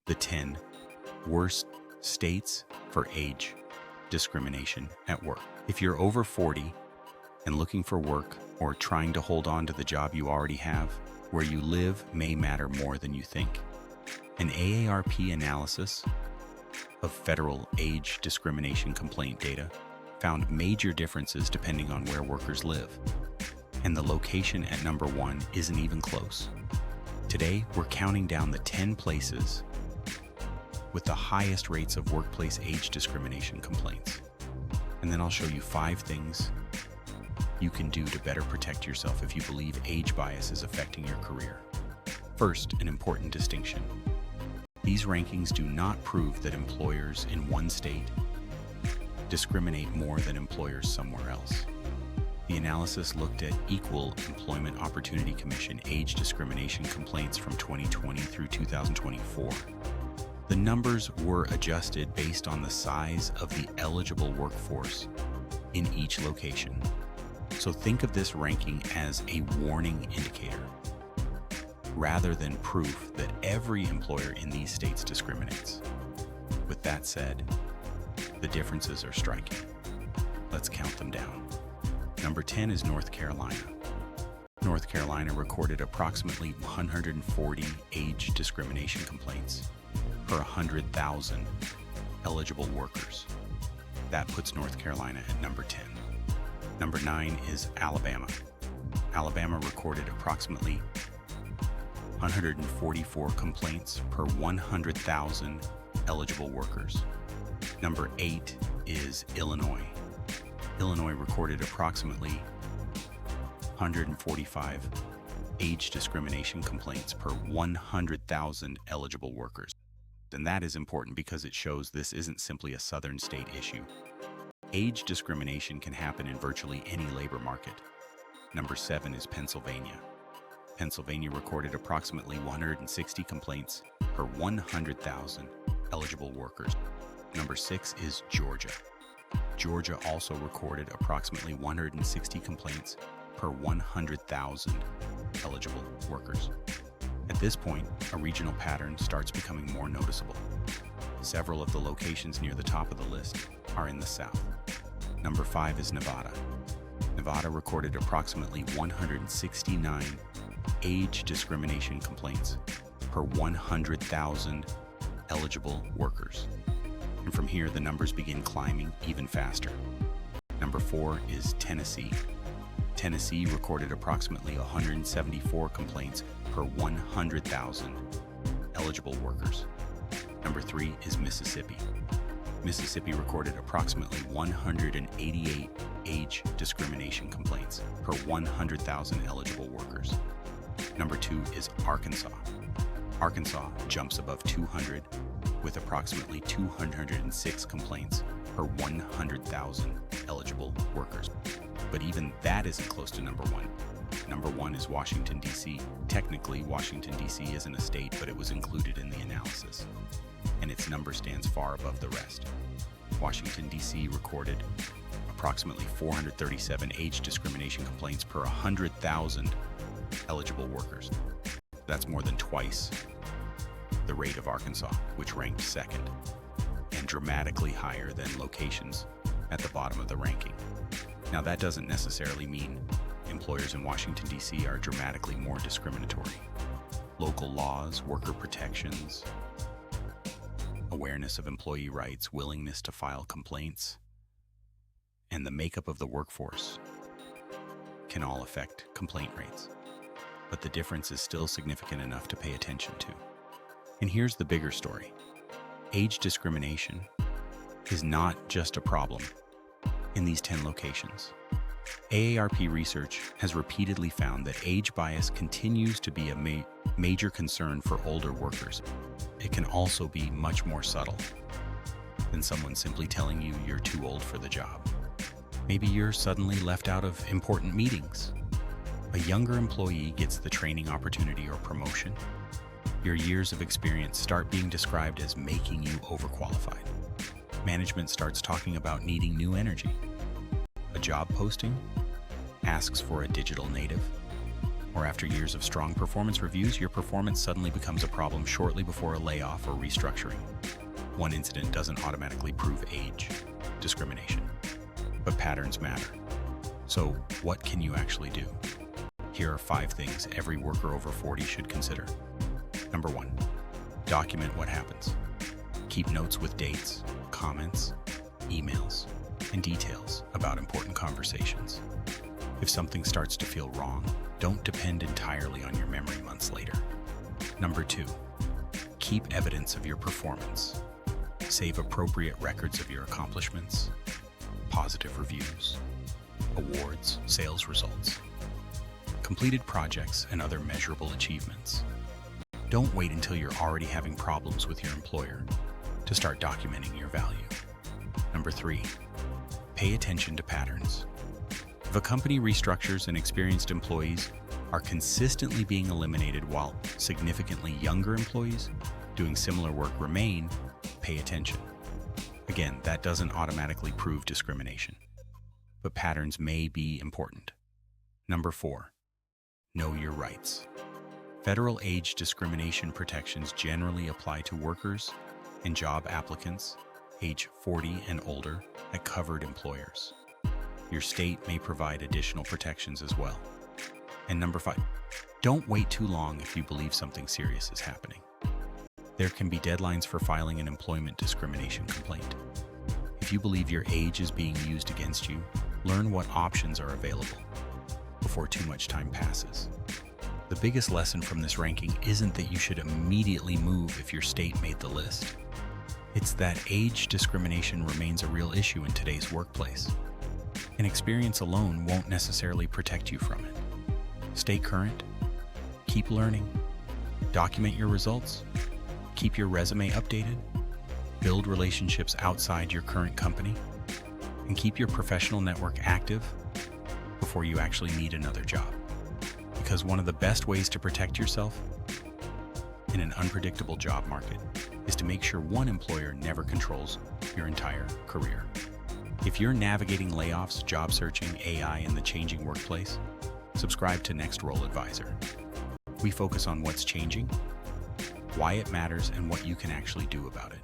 the 10 worst states for age discrimination at work. If you're over 40 and looking for work or trying to hold on to the job you already have, where you live may matter more than you think. An AARP analysis of federal age discrimination complaint data found major differences depending on where workers live. And the location at number 1 isn't even close. Today, we're counting down the 10 places with the highest rates of workplace age discrimination complaints. And then I'll show you 5 things you can do to better protect yourself if you believe age bias is affecting your career. First, an important distinction. These rankings do not prove that employers in one state discriminate more than employers somewhere else. The analysis looked at Equal Employment Opportunity Commission age discrimination complaints from 2020 through 2024. The numbers were adjusted based on the size of the eligible workforce in each location. So think of this ranking as a warning indicator, rather than proof that every employer in these states discriminates. With that said, the differences are striking. Let's count them down. Number 10 is North Carolina. North Carolina recorded approximately 140 age discrimination complaints per 100,000 eligible workers. That puts North Carolina at number 10. Number 9 is Alabama. Alabama recorded approximately 144 complaints per 100,000 eligible workers. Number 8 is Illinois. Illinois recorded approximately 145 age discrimination complaints per 100,000 eligible workers. And that is important because it shows this isn't simply a southern state issue. Age discrimination can happen in virtually any labor market. Number 7 is Pennsylvania. Pennsylvania recorded approximately 160 complaints per 100,000 eligible workers. Number 6 is Georgia. Georgia also recorded approximately 160 complaints per 100,000 eligible workers. At this point, a regional pattern starts becoming more noticeable. Several of the locations near the top of the list are in the South. Number 5 is Nevada. Nevada recorded approximately 169 age discrimination complaints per 100,000 eligible workers. And from here, the numbers begin climbing even faster. Number 4 is Tennessee. Tennessee recorded approximately 174 complaints per 100,000 eligible workers. Number 3 is Mississippi. Mississippi recorded approximately 188 age discrimination complaints per 100,000 eligible workers. Number 2 is Arkansas. Arkansas jumps above 200 with approximately 206 complaints per 100,000 eligible workers. But even that isn't close to number 1. Number 1 is Washington, D.C. Technically, Washington, D.C. isn't a state, but it was included in the analysis, and its number stands far above the rest. Washington, D.C. recorded approximately 437 age discrimination complaints per 100,000 eligible workers. That's more than twice the rate of Arkansas, which ranked second, and dramatically higher than locations at the bottom of the ranking. Now, that doesn't necessarily mean employers in Washington, D.C. are dramatically more discriminatory. Local laws, worker protections, awareness of employee rights, willingness to file complaints, and the makeup of the workforce can all affect complaint rates. But the difference is still significant enough to pay attention to. And here's the bigger story. Age discrimination is not just a problem in these 10 locations. AARP research has repeatedly found that age bias continues to be a major concern for older workers. It can also be much more subtle than someone simply telling you you're too old for the job. Maybe you're suddenly left out of important meetings. A younger employee gets the training opportunity or promotion. Your years of experience start being described as making you overqualified. Management starts talking about needing new energy. A job posting asks for a digital native, Or after years of strong performance reviews, your performance suddenly becomes a problem shortly before a layoff or restructuring. One incident doesn't automatically prove age discrimination, but patterns matter. So, what can you actually do? Here are 5 things every worker over 40 should consider. Number 1, document what happens. Keep notes with dates, comments, emails, and details about important conversations. If something starts to feel wrong, don't depend entirely on your memory months later. Number 2, keep evidence of your performance. Save appropriate records of your accomplishments, positive reviews, awards, sales results, completed projects, and other measurable achievements. Don't wait until you're already having problems with your employer to start documenting your value. Number 3, pay attention to patterns. If a company restructures and experienced employees are consistently being eliminated while significantly younger employees doing similar work remain, pay attention. Again, that doesn't automatically prove discrimination, but patterns may be important. Number 4, know your rights. Federal age discrimination protections generally apply to workers and job applicants age 40 and older at covered employers. Your state may provide additional protections as well. And number 5, don't wait too long if you believe something serious is happening. There can be deadlines for filing an employment discrimination complaint. If you believe your age is being used against you, learn what options are available before too much time passes. The biggest lesson from this ranking isn't that you should immediately move if your state made the list. It's that age discrimination remains a real issue in today's workplace, and experience alone won't necessarily protect you from it. Stay current, keep learning, document your results, keep your resume updated, build relationships outside your current company, and keep your professional network active before you actually need another job. Because one of the best ways to protect yourself in an unpredictable job market is to make sure one employer never controls your entire career. If you're navigating layoffs, job searching, AI, and the changing workplace, subscribe to Next Role Advisor. We focus on what's changing, why it matters, and what you can actually do about it.